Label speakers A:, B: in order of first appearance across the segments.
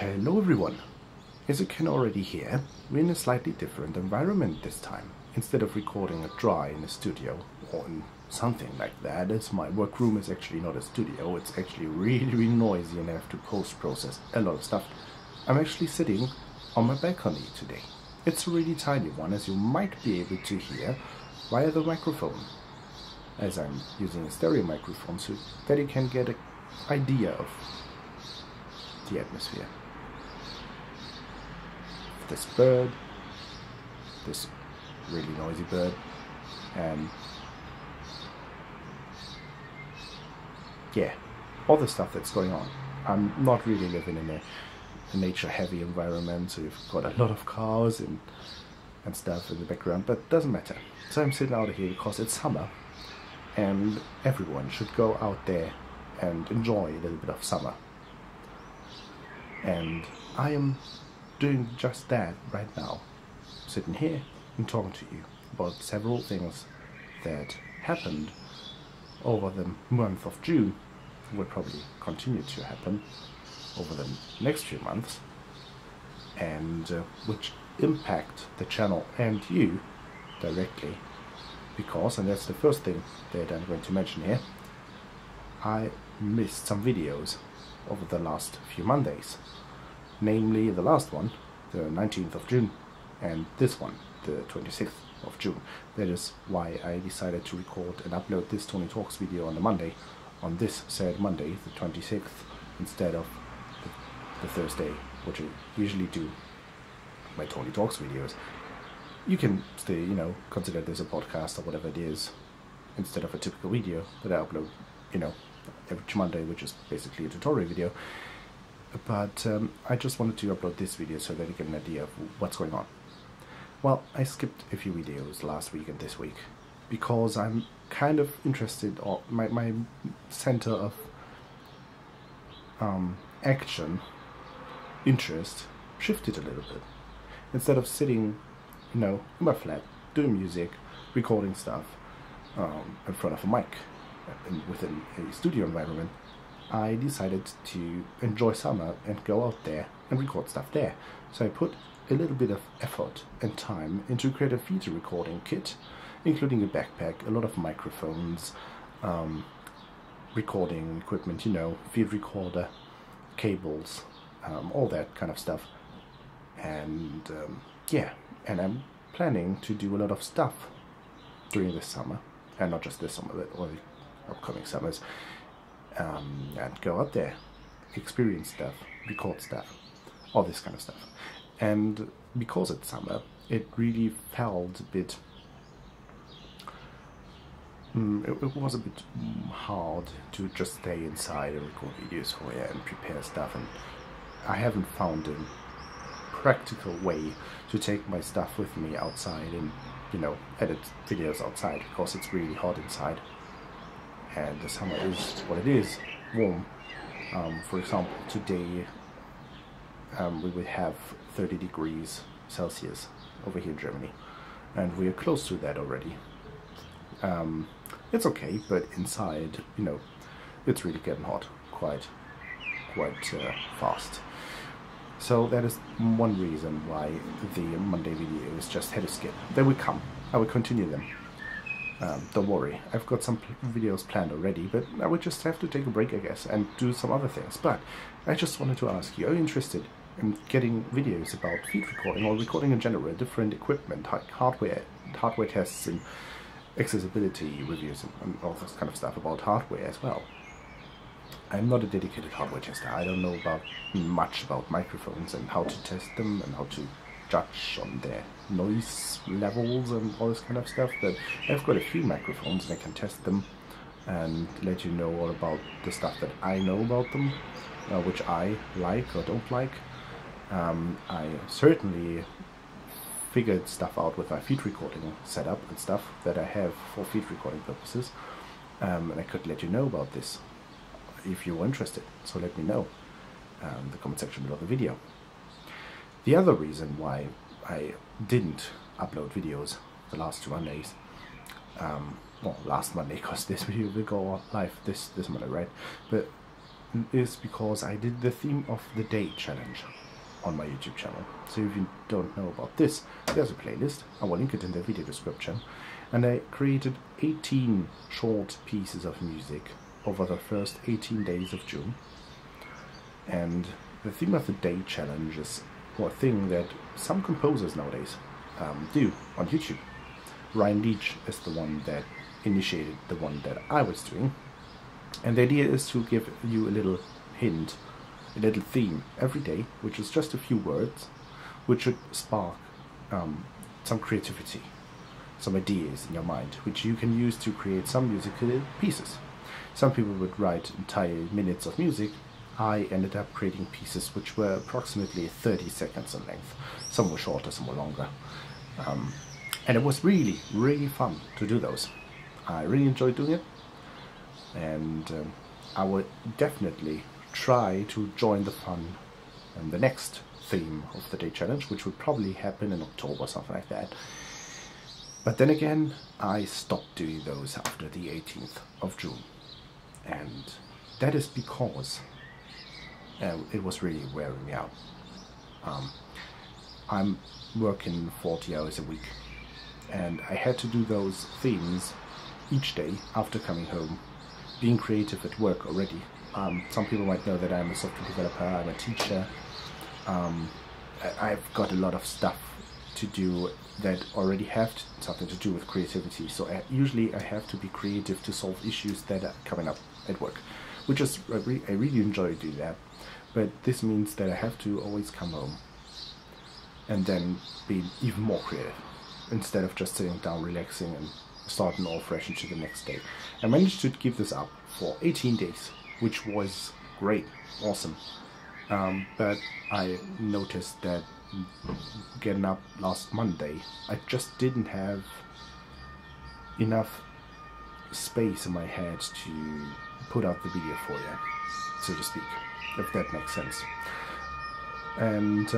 A: Hello everyone! As you can already hear, we're in a slightly different environment this time. Instead of recording it dry in a studio or in something like that, as my workroom is actually not a studio, it's actually really noisy and I have to post-process a lot of stuff. I'm actually sitting on my balcony today. It's a really tiny one, as you might be able to hear via the microphone, as I'm using a stereo microphone so that you can get an idea of the atmosphere. This bird, this really noisy bird, and yeah, all the stuff that's going on. I'm not really living in a nature-heavy environment, so you've got a lot of cars and stuff in the background, but it doesn't matter. So I'm sitting out here because it's summer, and everyone should go out there and enjoy a little bit of summer. And I am doing just that right now, sitting here and talking to you about several things that happened over the month of June, will probably continue to happen over the next few months, and which impact the channel and you directly, because, and that's the first thing that I'm going to mention here, I missed some videos over the last few Mondays. Namely the last one, the 19th of June, and this one, the 26th of June. That is why I decided to record and upload this Toni Talks video on the Monday, on this said Monday, the 26th, instead of the Thursday, which I usually do my Toni Talks videos. You can still, consider this a podcast or whatever it is, instead of a typical video that I upload, every Monday, which is basically a tutorial video. But I just wanted to upload this video so that you get an idea of what's going on. Well, I skipped a few videos last week and this week because I'm kind of interested, or my center of action, interest, shifted a little bit. Instead of sitting, in my flat, doing music, recording stuff in front of a mic within a studio environment, I decided to enjoy summer and go out there and record stuff there. So I put a little bit of effort and time into create a video recording kit, including a backpack, a lot of microphones, recording equipment, field recorder, cables, all that kind of stuff. And yeah, and I'm planning to do a lot of stuff during this summer, and not just this summer, but all the upcoming summers. And go out there, experience stuff, record stuff, all this kind of stuff. And because it's summer, it really felt a bit, it was a bit hard to just stay inside and record videos for you and prepare stuff, and I haven't found a practical way to take my stuff with me outside and, edit videos outside, because it's really hot inside. And the summer is what it is, warm. For example, today we will have 30 degrees Celsius over here in Germany, and we are close to that already. It's okay, but inside, it's really getting hot quite fast. So that is one reason why the Monday videos just had to skip. They will come. I will continue them. Don't worry, I've got some videos planned already, but I would just have to take a break, I guess, and do some other things. But I just wanted to ask you, are you interested in getting videos about field recording or recording in general, different equipment, hardware tests and accessibility reviews and all this kind of stuff about hardware as well? I'm not a dedicated hardware tester. I don't know much about microphones and how to test them and how to judge on their noise levels and all this kind of stuff, but I've got a few microphones and I can test them and let you know all about the stuff that I know about them, which I like or don't like. I certainly figured stuff out with my feed recording setup and stuff that I have for feed recording purposes, and I could let you know about this if you're interested, so let me know in the comment section below the video. The other reason why I didn't upload videos the last 2 Mondays, well, last Monday, because this video will go live this Monday, right? But is because I did the theme of the day challenge on my YouTube channel. So if you don't know about this, there's a playlist. I will link it in the video description. And I created 18 short pieces of music over the first 18 days of June. And the theme of the day challenge is a thing that some composers nowadays do on YouTube. Ryan Leach is the one that initiated the one that I was doing. And the idea is to give you a little hint, a little theme every day, which is just a few words, which should spark some creativity, some ideas in your mind, which you can use to create some musical pieces. Some people would write entire minutes of music. I ended up creating pieces which were approximately 30 seconds in length. Some were shorter, some were longer. And it was really, really fun to do those. I really enjoyed doing it. And I would definitely try to join the fun in the next theme of the day challenge, which would probably happen in October or something like that. But then again, I stopped doing those after the 18th of June. And that is because it was really wearing me out. I'm working 40 hours a week, and I had to do those themes each day after coming home, being creative at work already. Some people might know that I'm a software developer, I'm a teacher. I've got a lot of stuff to do that already have something to do with creativity, so usually I have to be creative to solve issues that are coming up at work, which is, I really enjoy doing that. But this means that I have to always come home and then be even more creative, instead of just sitting down, relaxing, and starting all fresh into the next day. I managed to keep this up for 18 days, which was great, awesome. But I noticed that getting up last Monday, I just didn't have enough space in my head to put out the video for you, so to speak, if that makes sense. And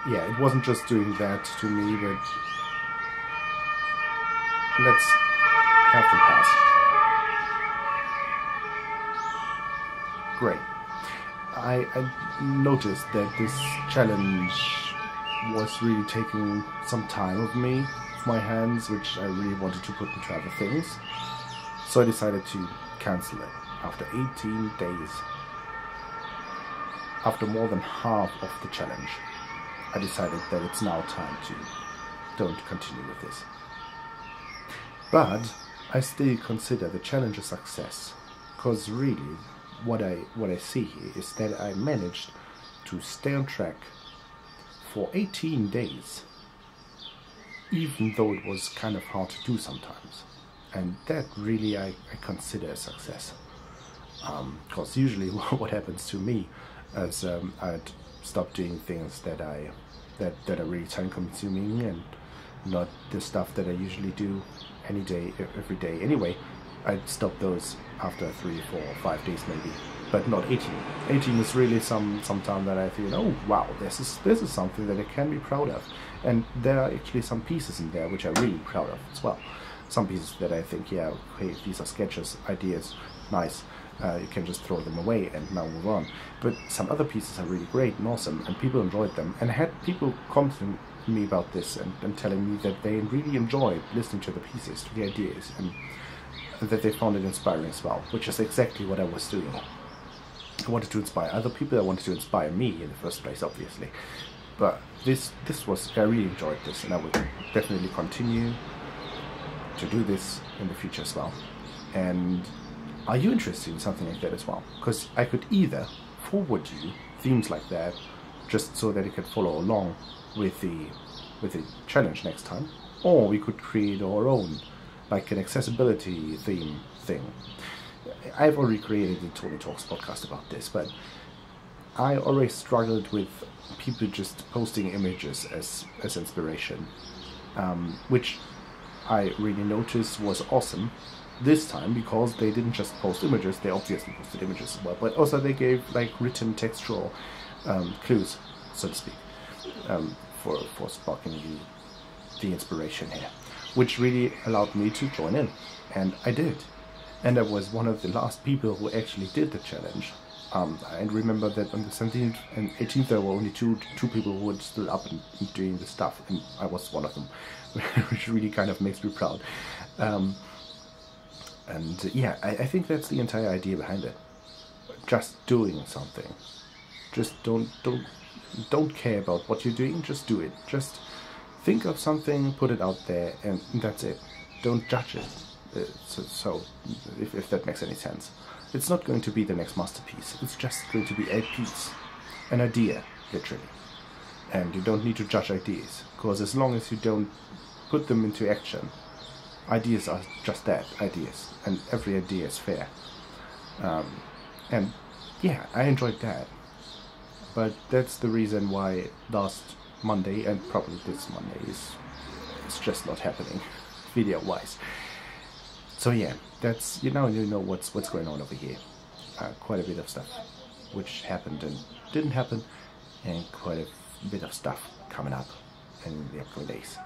A: yeah, it wasn't just doing that to me, but let's have them pass. Great. I noticed that this challenge was really taking some time of me, of my hands, which I really wanted to put into other things. So I decided to cancel it after 18 days. After more than half of the challenge, I decided that it's now time to don't continue with this. But I still consider the challenge a success, because really what I see here is that I managed to stay on track for 18 days, even though it was kind of hard to do sometimes. And that really I consider a success. Because usually what happens to me is I'd stop doing things that are really time consuming and not the stuff that I usually do any day, every day anyway. I'd stop those after 3, 4, 5 days maybe, but not 18. 18 is really some time that I feel, oh wow, this is something that I can be proud of. And there are actually some pieces in there which I'm really proud of as well. Some pieces that I think, yeah, okay, these are sketches, ideas, nice, you can just throw them away and now move on. But some other pieces are really great and awesome, and people enjoyed them. And I had people commenting to me about this and telling me that they really enjoyed listening to the pieces, to the ideas, and that they found it inspiring as well, which is exactly what I was doing. I wanted to inspire other people, I wanted to inspire me in the first place, obviously. But this was, I really enjoyed this, and I would definitely continue to do this in the future as well. And are you interested in something like that as well? Because I could either forward you themes like that, just so that you could follow along with the challenge next time, or we could create our own, like an accessibility theme thing. I've already created the Toni Talks podcast about this, but I always struggled with people just posting images as inspiration, which I really noticed was awesome this time, because they didn't just post images, they obviously posted images as well, but also they gave like written textual clues, so to speak, for sparking the inspiration here, which really allowed me to join in, and I did. and I was one of the last people who actually did the challenge. I remember that on the 17th and 18th there were only two people who were still up and doing the stuff, and I was one of them, which really kind of makes me proud. And yeah, I think that's the entire idea behind it. Just doing something. Just don't care about what you're doing. Just do it. Just think of something, put it out there, and that's it. Don't judge it. So if that makes any sense. It's not going to be the next masterpiece. It's just going to be a piece, an idea, literally. And you don't need to judge ideas, because as long as you don't put them into action, ideas are just that, ideas, and every idea is fair. And yeah, I enjoyed that. But that's the reason why last Monday, and probably this Monday, it's just not happening, video-wise. So yeah, that's, you know what's going on over here. Quite a bit of stuff which happened and didn't happen, and quite a bit of stuff coming up in the upcoming days.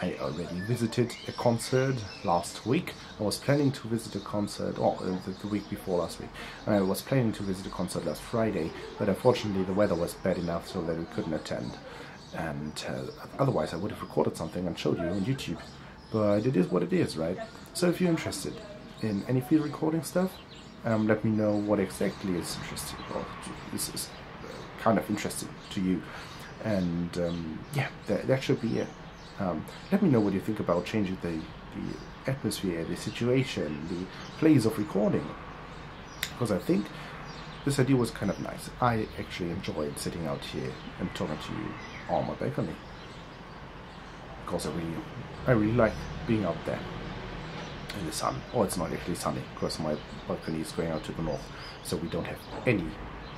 A: I already visited a concert last week. I was planning to visit a concert, the week before last week. I was planning to visit a concert last Friday, but unfortunately the weather was bad enough so that we couldn't attend. And otherwise I would have recorded something and showed you on YouTube. But it is what it is, right? So if you're interested in any field recording stuff, let me know what exactly is interesting, or is kind of interesting to you. And yeah, that should be it. Let me know what you think about changing the atmosphere, the situation, the place of recording. Because I think this idea was kind of nice. I actually enjoyed sitting out here and talking to you on my balcony. Because I really like being out there in the sun. Oh, it's not actually sunny, because my balcony is going out to the north, so we don't have any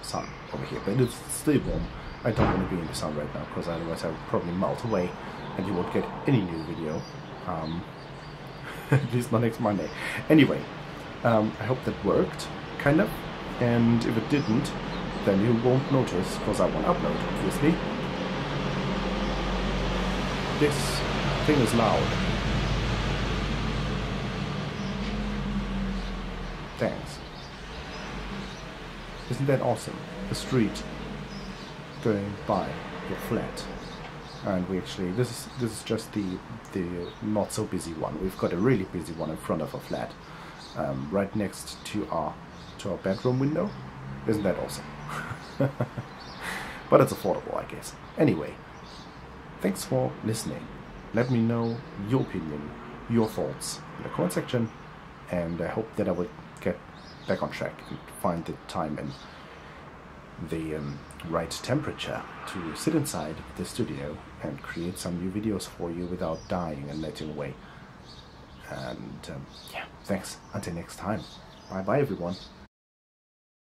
A: sun over here. But it's still warm. I don't want to be in the sun right now, because otherwise I would probably melt away and you won't get any new video. At least not next Monday. Anyway, I hope that worked, kind of. And if it didn't, then you won't notice, because I won't upload, obviously. This thing is loud. Thanks. Isn't that awesome? The street going by your flat. And we actually, this is just the not so busy one. We've got a really busy one in front of our flat, right next to our bedroom window. Isn't that awesome? But it's affordable, I guess. Anyway, thanks for listening. Let me know your opinion, your thoughts in the comment section, and I hope that I will get back on track and find the time and the right temperature to sit inside the studio and create some new videos for you without dying and melting away. And yeah, thanks. Until next time. Bye bye, everyone.